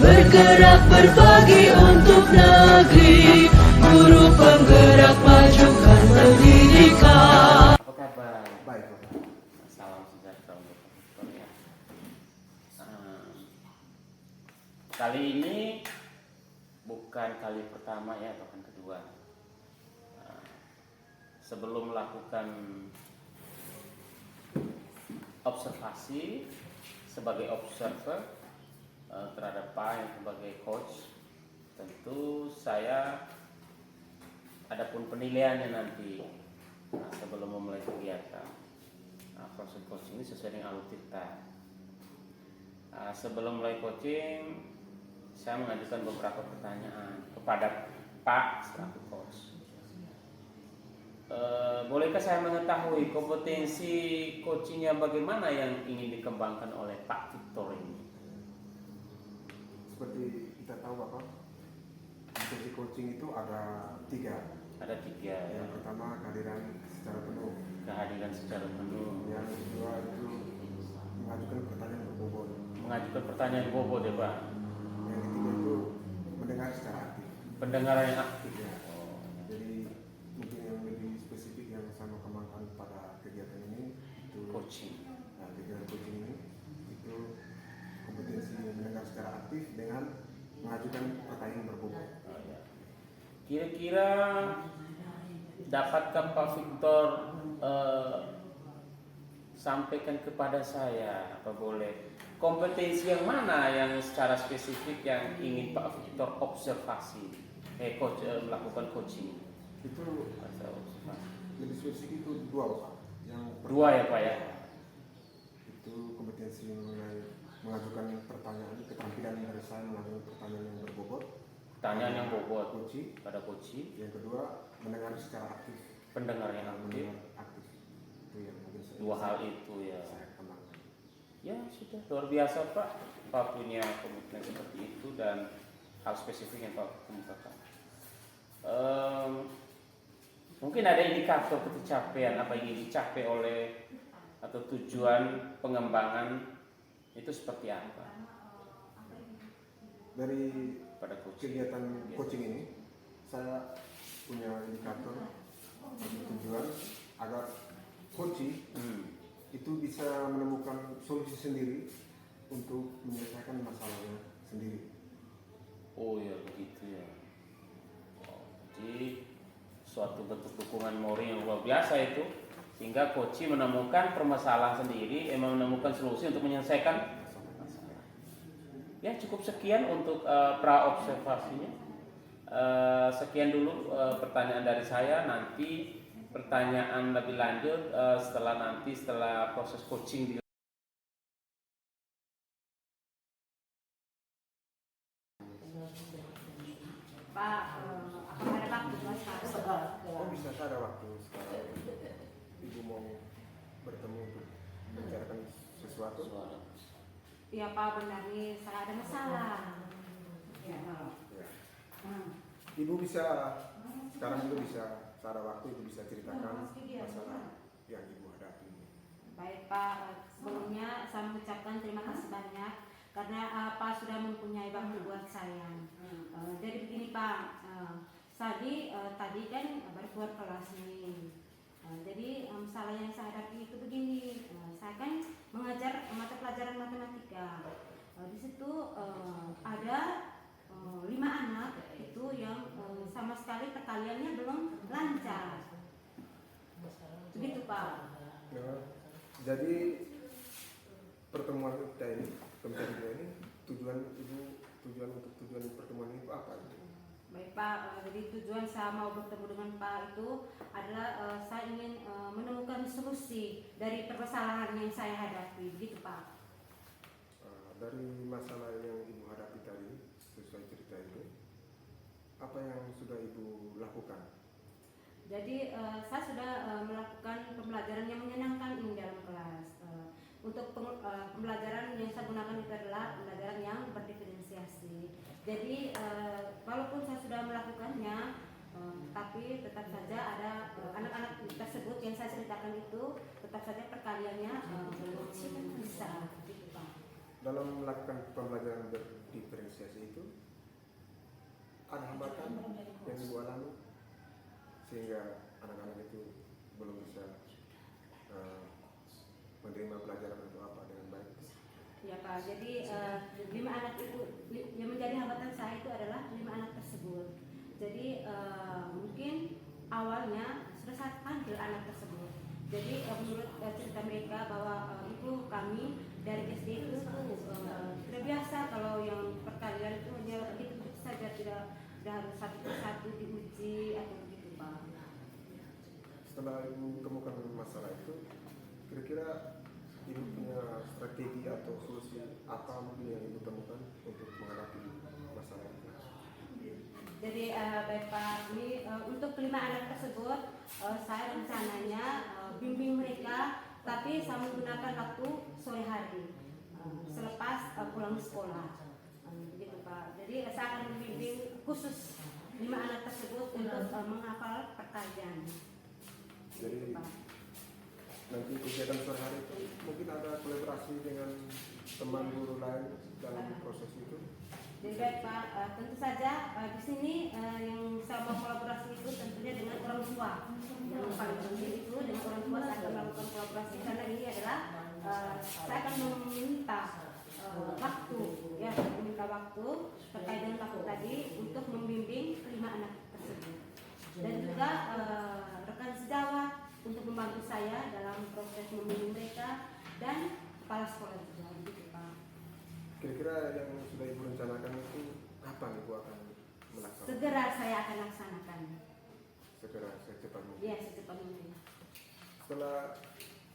bergerak berbagi untuk negeri, guru penggerak majukan pendidikan. Apa kabar? Baik, Salam sejahtera untuk kita ya. Kali ini bukan kali pertama ya, bahkan kedua. Sebelum melakukan observasi sebagai observer terhadap Pak yang sebagai coach, tentu saya adapun penilaiannya nanti sebelum memulai kegiatan. Proses coaching ini sesuai dengan alur kita. Sebelum mulai coaching, saya mengajukan beberapa pertanyaan kepada Pak selaku coach. Bolehkah saya mengetahui kompetensi coachingnya bagaimana yang ingin dikembangkan oleh Pak Victor ini? seperti kita tahu Bapak, kompetensi coaching itu ada tiga. Ada tiga. Yang pertama kehadiran secara penuh. Kehadiran secara penuh. Yang kedua itu mengajukan pertanyaan berbobot. Mengajukan pertanyaan bobot ya Pak. Yang ketiga itu mendengar secara aktif. Pendengaran yang aktif. Ya. Jadi mungkin yang lebih spesifik yang saya mau kembangkan pada kegiatan ini itu Coaching. Nah, kegiatan coaching ini itu kompetensi mendengar secara aktif dengan mengajukan pertanyaan berbobot. Kira-kira dapatkah Pak Victor sampaikan kepada saya, apa boleh, kompetensi yang mana yang secara spesifik yang ingin Pak Victor observasi, melakukan coaching? Itu Atau observasi? lebih spesifik itu dua Pak. Yang Dua ya Pak ya? itu kompetensi mengenai mengajukan pertanyaan, keterampilan dari saya mengajukan pertanyaan yang berbobot. Pertanyaan yang bobot Coaching. pada coaching. Yang kedua mendengar secara aktif. Pendengar yang aktif. Mendengar aktif. Itu yang mungkin Dua hal itu ya. saya kembangkan. Ya sudah, luar biasa Pak. Pak punya komitmen seperti itu dan hal spesifik yang Pak kemukakan. Mungkin ada indikator pencapaian apa yang ingin dicapai oleh atau tujuan pengembangan itu seperti apa Dari pada coaching? kegiatan coaching ini saya punya indikator dan tujuan agar coaching itu bisa menemukan solusi sendiri untuk menyelesaikan masalahnya sendiri. Oh ya begitu ya. Jadi suatu bentuk dukungan mori yang luar biasa itu, sehingga coaching menemukan permasalahan sendiri, menemukan solusi untuk menyelesaikan masalah. Ya cukup sekian untuk pra observasinya. Sekian dulu pertanyaan dari saya. Nanti pertanyaan lebih lanjut setelah proses coaching. Pak, apakah ada waktu sekarang? Oh bisa saya ada waktu sekarang. Ibu mau bertemu untuk membicarakan sesuatu? Iya Pak, benar nih, saya ada masalah. Ya. Ya. Ibu bisa sekarang itu bisa saya ada waktu itu bisa ceritakan masalah yang ibu hadapi. Baik Pak, sebelumnya saya mengucapkan terima kasih banyak karena Pak sudah mempunyai waktu buat saya. Jadi begini Pak, tadi kan baru keluar kelas nih. Jadi masalah yang saya hadapi itu begini, saya kan mengajar mata pelajaran matematika. Di situ ada 5 anak itu yang sama sekali perkaliannya belum lancar. Begitu Pak. Ya, jadi pertemuan kita ini, pembicaraan kita ini, tujuan pertemuan ini apa? Baik Pak, jadi tujuan saya mau bertemu dengan Pak itu adalah saya ingin menemukan solusi dari permasalahan yang saya hadapi, begitu Pak. Dari masalah yang ibu hadapi tadi, sesuai cerita itu, apa yang sudah ibu lakukan? Jadi saya sudah melakukan pembelajaran yang menyenangkan ini dalam kelas. Untuk pembelajaran yang saya gunakan itu adalah pembelajaran yang berdiferensiasi. Jadi walaupun saya sudah melakukannya, tapi tetap saja ada anak-anak tersebut yang saya ceritakan itu tetap saja perkaliannya belum bisa, gitu Pak. dalam melakukan pembelajaran berdiferensiasi itu ada hambatan yang ibu alami sehingga anak-anak itu belum bisa menerima pelajaran atau apa dengan baik. Ya Pak, jadi 5 anak itu yang menjadi hambatan saya itu adalah 5 anak tersebut. Jadi mungkin awalnya sudah saya panggil anak tersebut. Jadi menurut cerita mereka bahwa ibu kami dari SD itu tidak biasa kalau yang perkalian itu hanya begitu saja, tidak harus satu persatu diuji atau begitu Pak. Setelah ibu temukan masalah itu, kira-kira ibu punya strategi atau solusi apa mungkin yang ibu temukan untuk menghadapi masalah itu? Jadi baik Pak, ini untuk 5 anak tersebut saya rencananya bimbing mereka, tapi saya menggunakan waktu sore hari selepas pulang sekolah, gitu Pak. Jadi saya akan membimbing khusus 5 anak tersebut untuk menghafal perkalian. Jadi Gitu, Pak. nanti kegiatan sore hari itu mungkin ada kolaborasi dengan teman guru lain dalam proses itu. Jadi baik Pak, tentu saja di sini yang saya mau kolaborasi itu tentunya dengan orang tua. Yang paling penting itu dengan orang tua saya akan melakukan kolaborasi karena ini adalah saya akan meminta waktu, ya, meminta waktu terkait dengan waktu tadi untuk membimbing 5 anak tersebut. Dan juga rekan sejawat untuk membantu saya dalam proses membimbing mereka dan kepala sekolah juga, gitu Pak. Kira-kira yang sudah ibu rencanakan itu kapan ibu akan melaksanakan? Segera saya akan laksanakan. Segera, secepat mungkin. Ya, secepat mungkin. Setelah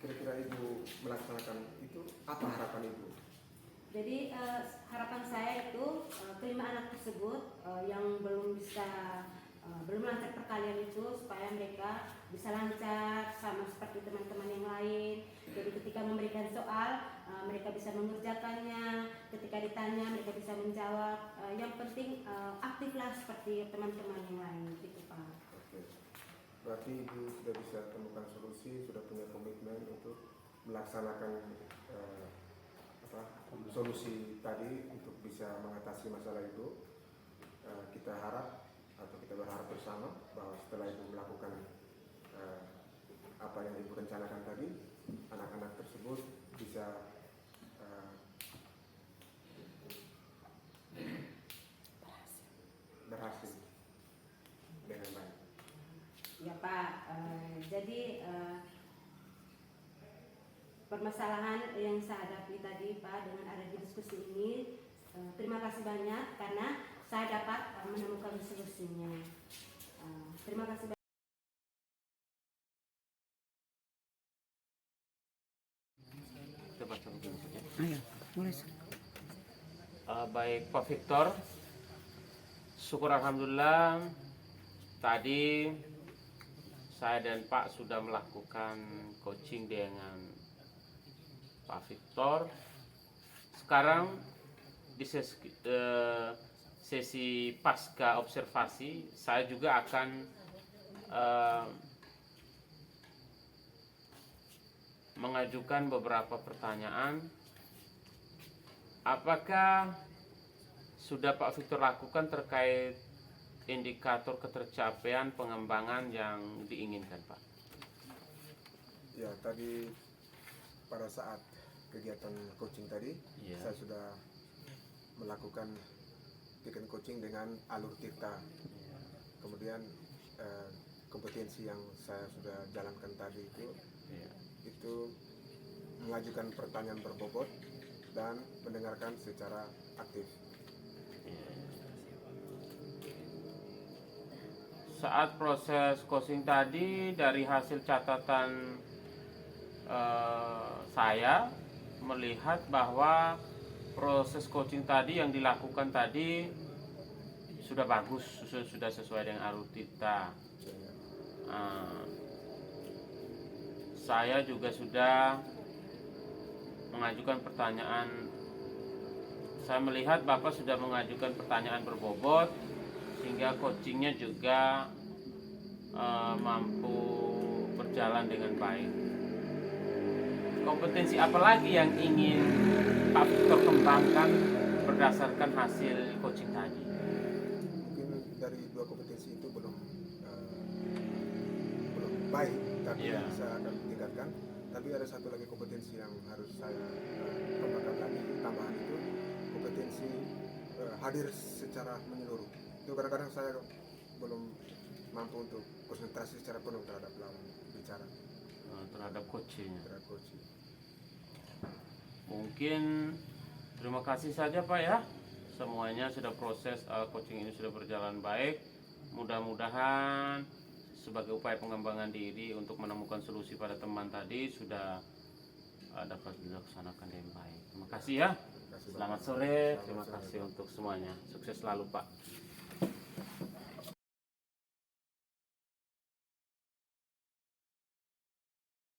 kira-kira ibu melaksanakan itu, apa harapan ibu? Jadi harapan saya itu kelima anak tersebut yang belum lancar perkalian itu supaya mereka bisa lancar sama seperti teman-teman yang lain. Jadi ketika memberikan soal mereka bisa mengerjakannya, ketika ditanya mereka bisa menjawab. Yang penting aktiflah seperti teman-teman yang lain, gitu Pak. Oke. Berarti ibu sudah bisa temukan solusi, sudah punya komitmen untuk melaksanakan solusi tadi untuk bisa mengatasi masalah itu. Kita harap atau kita berharap bersama bahwa setelah ibu melakukan apa yang ibu rencanakan tadi, anak-anak tersebut bisa berhasil dengan baik. Ya Pak, jadi permasalahan yang saya hadapi tadi Pak dengan ada di diskusi ini, terima kasih banyak karena saya dapat menemukan solusinya. Terima kasih banyak. Baik Pak Victor, syukur alhamdulillah tadi saya dan Pak sudah melakukan coaching dengan Pak Victor. Sekarang di sesi pasca observasi saya juga akan mengajukan beberapa pertanyaan. Apakah sudah Pak Victor lakukan terkait indikator ketercapaian pengembangan yang diinginkan Pak? Ya, tadi pada saat kegiatan coaching tadi, saya sudah melakukan kegiatan coaching dengan alur tirta. Kemudian kompetensi yang saya sudah jalankan tadi itu mengajukan pertanyaan berbobot dan mendengarkan secara aktif. Saat proses coaching tadi, dari hasil catatan saya melihat bahwa proses coaching tadi yang dilakukan tadi sudah bagus, sudah sesuai dengan alur tirta. Saya juga sudah mengajukan pertanyaan. Saya melihat Bapak sudah mengajukan pertanyaan berbobot sehingga coachingnya juga mampu berjalan dengan baik. kompetensi apa lagi yang ingin Pak Victor kembangkan berdasarkan hasil coaching tadi? Mungkin dari dua kompetensi itu belum baik, tapi Iya. bisa akan tingkatkan. Tapi ada satu lagi kompetensi yang harus saya kembangkan lagi, tambahan itu kompetensi hadir secara menyeluruh. Itu kadang-kadang saya belum mampu untuk konsentrasi secara penuh terhadap lawan bicara, Terhadap coaching. terhadap coaching. Mungkin terima kasih saja Pak ya. Semuanya sudah proses coaching ini sudah berjalan baik. Mudah-mudahan sebagai upaya pengembangan diri untuk menemukan solusi pada teman tadi sudah dapat dilaksanakan dengan baik. Terima kasih ya. Terima kasih, Selamat Bapak. sore. Selamat Terima sore, kasih Pak. untuk semuanya. Sukses selalu Pak.